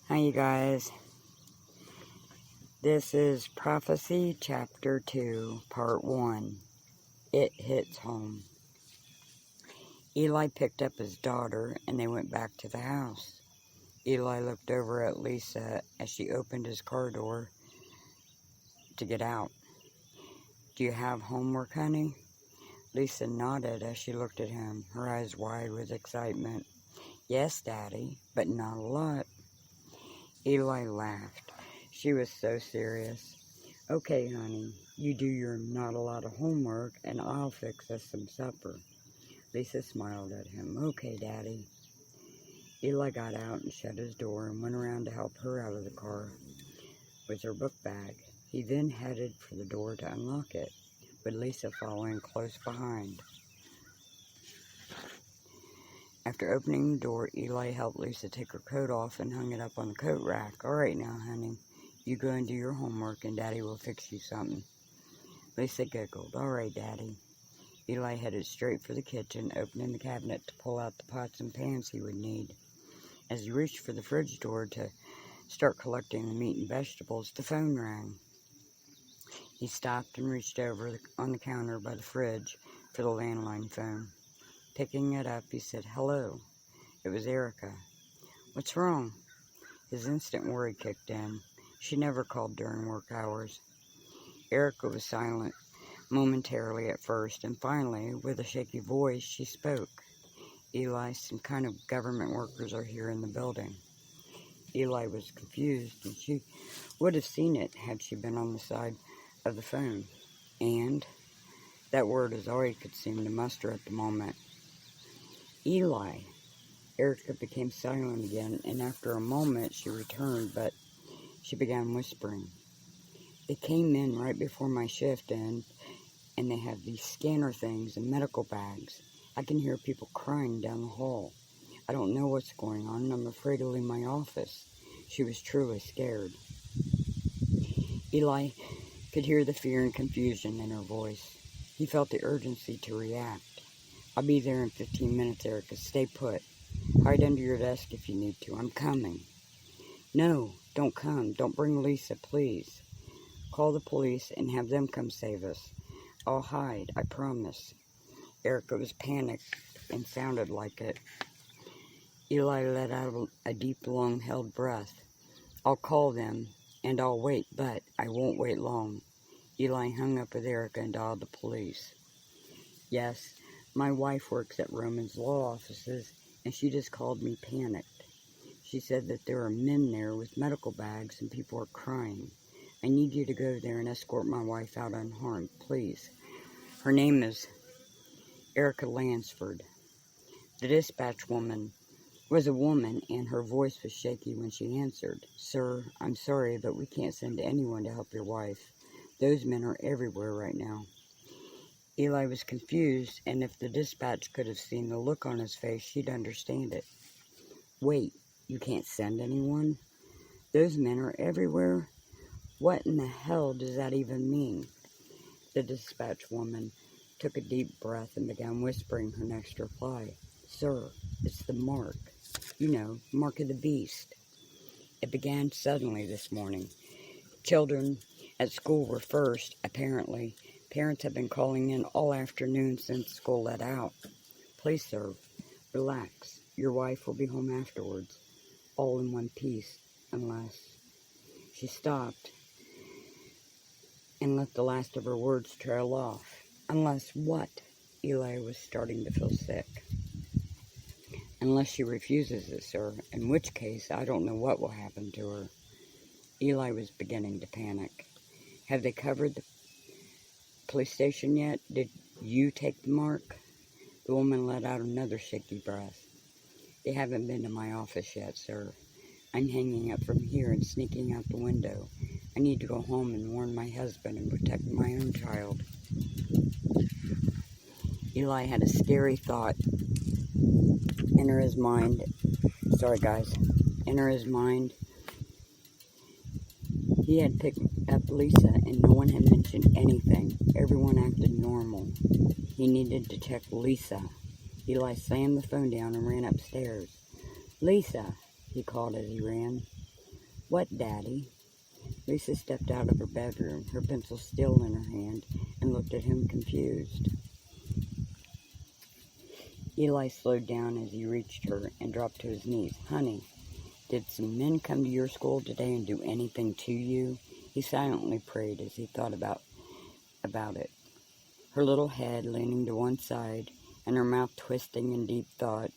Hi you guys, this is Prophecy Chapter 2, Part 1. It hits home. Eli picked up his daughter and they went back to the house. Eli looked over at Lisa as she opened his car door to get out. "Do you have homework, honey?" Lisa nodded as she looked at him, her eyes wide with excitement. "Yes, Daddy, but not a lot." Eli laughed. She was so serious. "Okay, honey, you do your not a lot of homework and I'll fix us some supper." Lisa smiled at him. "Okay, Daddy." Eli got out and shut his door and went around to help her out of the car with her book bag. He then headed for the door to unlock it, with Lisa following close behind. After opening the door, Eli helped Lisa take her coat off and hung it up on the coat rack. "All right now, honey, you go and do your homework and Daddy will fix you something." Lisa giggled. "All right, Daddy." Eli headed straight for the kitchen, opening the cabinet to pull out the pots and pans he would need. As he reached for the fridge door to start collecting the meat and vegetables, the phone rang. He stopped and reached over on the counter by the fridge for the landline phone. Picking it up, he said, "Hello." It was Erica. "What's wrong?" His instant worry kicked in. She never called during work hours. Erica was silent momentarily at first, and finally, with a shaky voice, she spoke. "Eli, some kind of government workers are here in the building." Eli was confused, and she would have seen it had she been on the side of the phone. "And?" That word is all he could seem to muster at the moment. "Eli." Erica became silent again, and after a moment she returned, but she began whispering. "They came in right before my shift and they have these scanner things and medical bags. I can hear people crying down the hall. I don't know what's going on, and I'm afraid to leave my office." She was truly scared. Eli could hear the fear and confusion in her voice. He felt the urgency to react. "I'll be there in 15 minutes, Erica. Stay put. Hide under your desk if you need to. I'm coming." "No, don't come. Don't bring Lisa, please. Call the police and have them come save us. I'll hide, I promise." Erica was panicked and sounded like it. Eli let out a deep, long-held breath. "I'll call them, and I'll wait, but I won't wait long." Eli hung up with Erica and dialed the police. "Yes, my wife works at Roman's law offices, and she just called me panicked. She said that there are men there with medical bags and people are crying. I need you to go there and escort my wife out unharmed, please. Her name is Erica Lansford." The dispatch woman was a woman, and her voice was shaky when she answered. "Sir, I'm sorry, but we can't send anyone to help your wife. Those men are everywhere right now." Eli was confused, and if the dispatch could have seen the look on his face, she'd understand it. "Wait, you can't send anyone? Those men are everywhere? What in the hell does that even mean?" The dispatch woman took a deep breath and began whispering her next reply. "Sir, it's the mark. You know, mark of the beast. It began suddenly this morning. Children at school were first, apparently. Parents have been calling in all afternoon since school let out. Please, sir, relax. Your wife will be home afterwards, all in one piece, unless..." She stopped and let the last of her words trail off. "Unless what?" Eli was starting to feel sick. "Unless she refuses it, sir, in which case I don't know what will happen to her." Eli was beginning to panic. "Have they covered the police station yet? Did you take the mark?" The woman let out another shaky breath. "They haven't been to my office yet, sir. I'm hanging up from here and sneaking out the window. I need to go home and warn my husband and protect my own child." Eli had a scary thought enter his mind. Enter his mind. He had picked up Lisa and no one had mentioned anything. Everyone acted normal. He needed to check Lisa. Eli slammed the phone down and ran upstairs. "Lisa," he called as he ran. What, Daddy? Lisa stepped out of her bedroom, her pencil still in her hand, and looked at him confused. Eli slowed down as he reached her and dropped to his knees. Honey, did some men come to your school today and do anything to you? He silently prayed as he thought about it. Her little head leaning to one side and her mouth twisting in deep thought.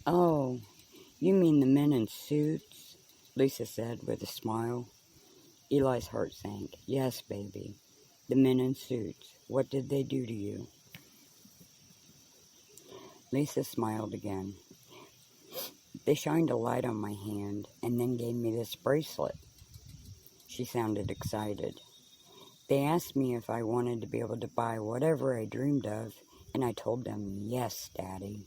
Oh, you mean the men in suits? Lisa said with a smile. Eli's heart sank. Yes, baby, the men in suits. What did they do to you? Lisa smiled again. They shined a light on my hand and then gave me this bracelet. She sounded excited. They asked me if I wanted to be able to buy whatever I dreamed of, and I told them, yes, Daddy.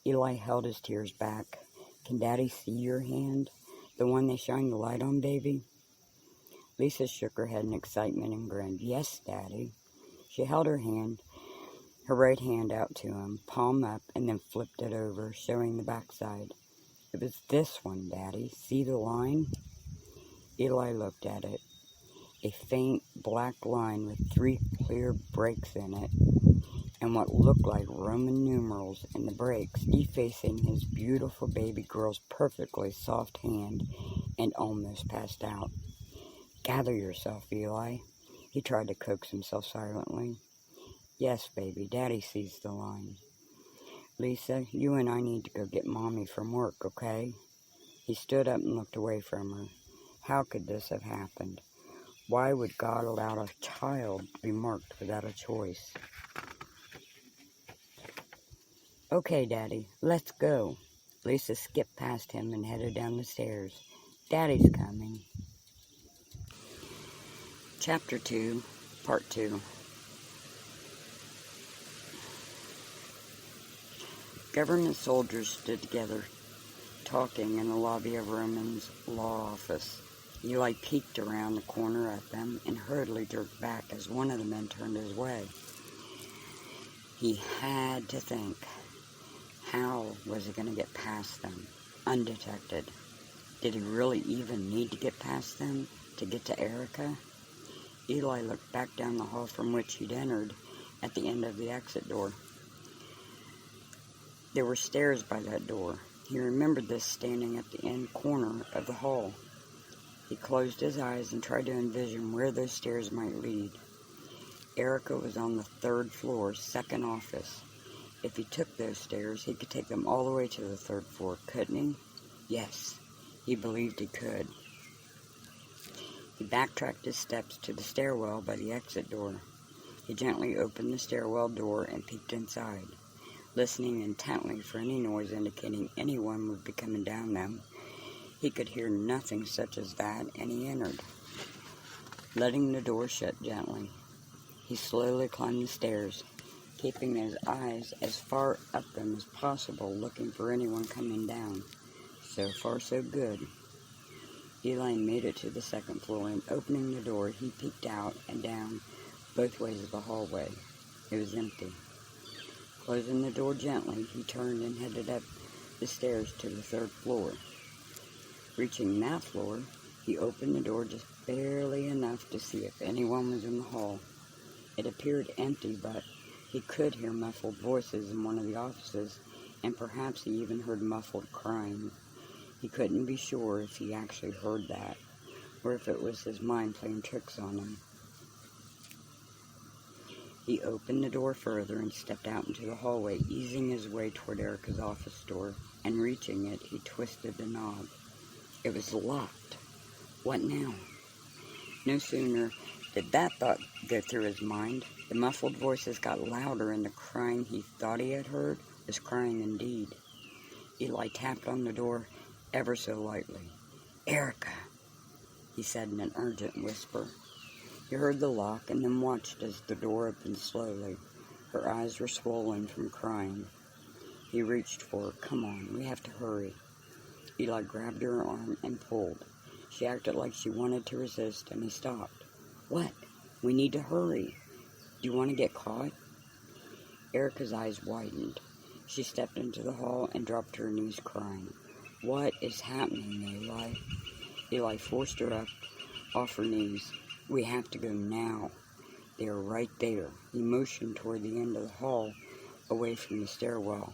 Eli held his tears back. Can Daddy see your hand? The one they shined the light on, baby? Lisa shook her head in excitement and grinned. Yes, Daddy. She held her right hand out to him, palm up, and then flipped it over, showing the backside. It was this one, Daddy. See the line? Eli looked at it. A faint black line with 3 clear breaks in it, and what looked like Roman numerals in the breaks, defacing his beautiful baby girl's perfectly soft hand, and almost passed out. Gather yourself, Eli. He tried to coax himself silently. Yes, baby, Daddy sees the line. Lisa, you and I need to go get Mommy from work, okay? He stood up and looked away from her. How could this have happened? Why would God allow a child to be marked without a choice? Okay, Daddy, let's go. Lisa skipped past him and headed down the stairs. Daddy's coming. Chapter 2, Part 2. Government soldiers stood together, talking in the lobby of Roman's law office. Eli peeked around the corner at them and hurriedly jerked back as one of the men turned his way. He had to think. How was he going to get past them, undetected? Did he really even need to get past them to get to Erica? Eli looked back down the hall from which he'd entered at the end of the exit door. There were stairs by that door. He remembered this standing at the end corner of the hall. He closed his eyes and tried to envision where those stairs might lead. Erica was on the 3rd floor, second office. If he took those stairs, he could take them all the way to the 3rd floor, couldn't he? Yes, he believed he could. He backtracked his steps to the stairwell by the exit door. He gently opened the stairwell door and peeked inside, listening intently for any noise indicating anyone would be coming down them. He could hear nothing such as that, and he entered, letting the door shut gently. He slowly climbed the stairs, keeping his eyes as far up them as possible, looking for anyone coming down. So far, so good. Eli made it to the 2nd floor, and opening the door, he peeked out and down both ways of the hallway. It was empty. Closing the door gently, he turned and headed up the stairs to the 3rd floor. Reaching that floor, he opened the door just barely enough to see if anyone was in the hall. It appeared empty, but he could hear muffled voices in one of the offices, and perhaps he even heard muffled crying. He couldn't be sure if he actually heard that, or if it was his mind playing tricks on him. He opened the door further and stepped out into the hallway, easing his way toward Erica's office door, and reaching it, he twisted the knob. It was locked. What now? No sooner did that thought go through his mind, the muffled voices got louder, and the crying he thought he had heard was crying indeed. Eli tapped on the door ever so lightly. Erica, he said in an urgent whisper. He heard the lock and then watched as the door opened slowly. Her eyes were swollen from crying. He reached for her. Come on, we have to hurry. Eli grabbed her arm and pulled. She acted like she wanted to resist, and he stopped. What? We need to hurry. Do you want to get caught? Erica's eyes widened. She stepped into the hall and dropped to her knees crying. What is happening, Eli? Eli forced her up off her knees. We have to go now. They are right there. He motioned toward the end of the hall, away from the stairwell.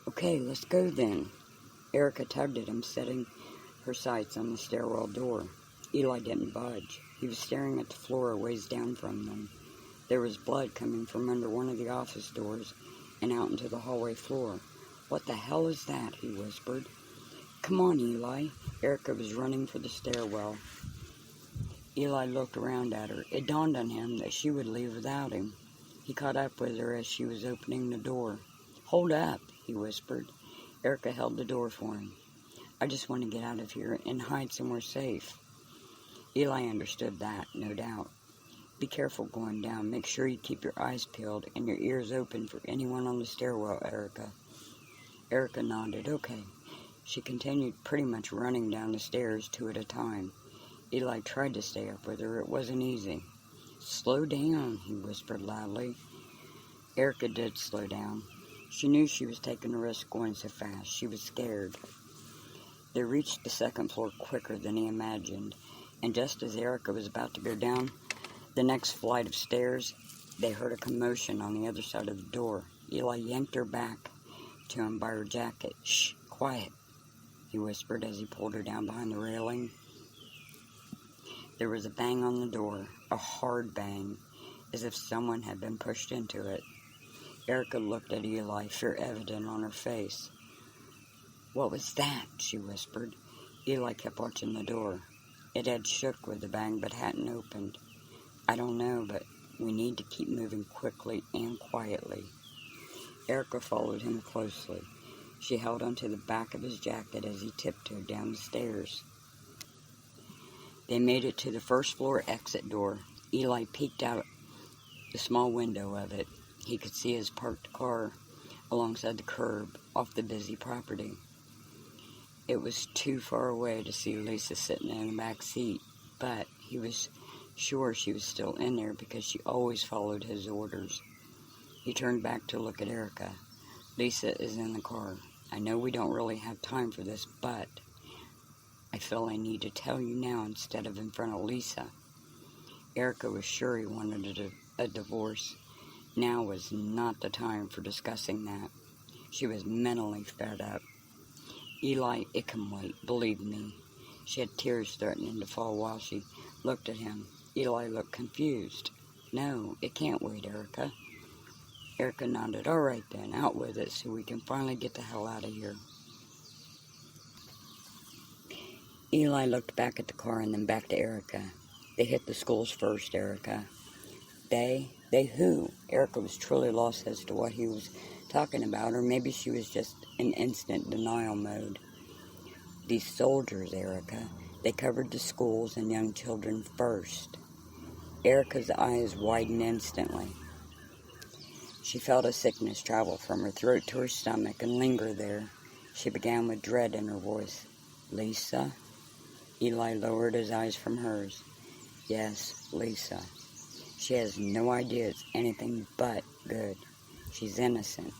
Okay, let's go then. Erica tugged at him, setting her sights on the stairwell door. Eli didn't budge. He was staring at the floor a ways down from them. There was blood coming from under one of the office doors and out into the hallway floor. What the hell is that? He whispered. Come on, Eli. Erica was running for the stairwell. Eli looked around at her. It dawned on him that she would leave without him. He caught up with her as she was opening the door. Hold up, he whispered. Erica held the door for him. I just want to get out of here and hide somewhere safe. Eli understood that, no doubt. Be careful going down. Make sure you keep your eyes peeled and your ears open for anyone on the stairwell, Erica. Erica nodded. Okay. She continued pretty much running down the stairs 2 at a time. Eli tried to stay up with her. It wasn't easy. Slow down, he whispered loudly. Erica did slow down. She knew she was taking a risk going so fast. She was scared. They reached the second floor quicker than he imagined, and just as Erica was about to go down the next flight of stairs, they heard a commotion on the other side of the door. Eli yanked her back to him by her jacket. Shh, quiet, he whispered as he pulled her down behind the railing. There was a bang on the door, a hard bang, as if someone had been pushed into it. Erica looked at Eli, fear evident on her face. What was that? She whispered. Eli kept watching the door. It had shook with the bang but hadn't opened. I don't know, but we need to keep moving quickly and quietly. Erica followed him closely. She held onto the back of his jacket as he tiptoed down the stairs. They made it to the first floor exit door. Eli peeked out the small window of it. He could see his parked car alongside the curb off the busy property. It was too far away to see Lisa sitting in the back seat, but he was sure she was still in there because she always followed his orders. He turned back to look at Erica. Lisa is in the car. I know we don't really have time for this, but I feel I need to tell you now instead of in front of Lisa. Erica was sure he wanted a divorce. Now was not the time for discussing that. She was mentally fed up. Eli, it can wait, believe me. She had tears threatening to fall while she looked at him. Eli looked confused. No, it can't wait, Erica. Erica nodded. All right then, out with it so we can finally get the hell out of here. Eli looked back at the car and then back to Erica. They hit the schools first, Erica. They who? Erica was truly lost as to what he was talking about, or maybe she was just in instant denial mode. These soldiers, Erica, they covered the schools and young children first. Erica's eyes widened instantly. She felt a sickness travel from her throat to her stomach and linger there. She began with dread in her voice. Lisa? Eli lowered his eyes from hers. Yes, Lisa. She has no idea it's anything but good. She's innocent.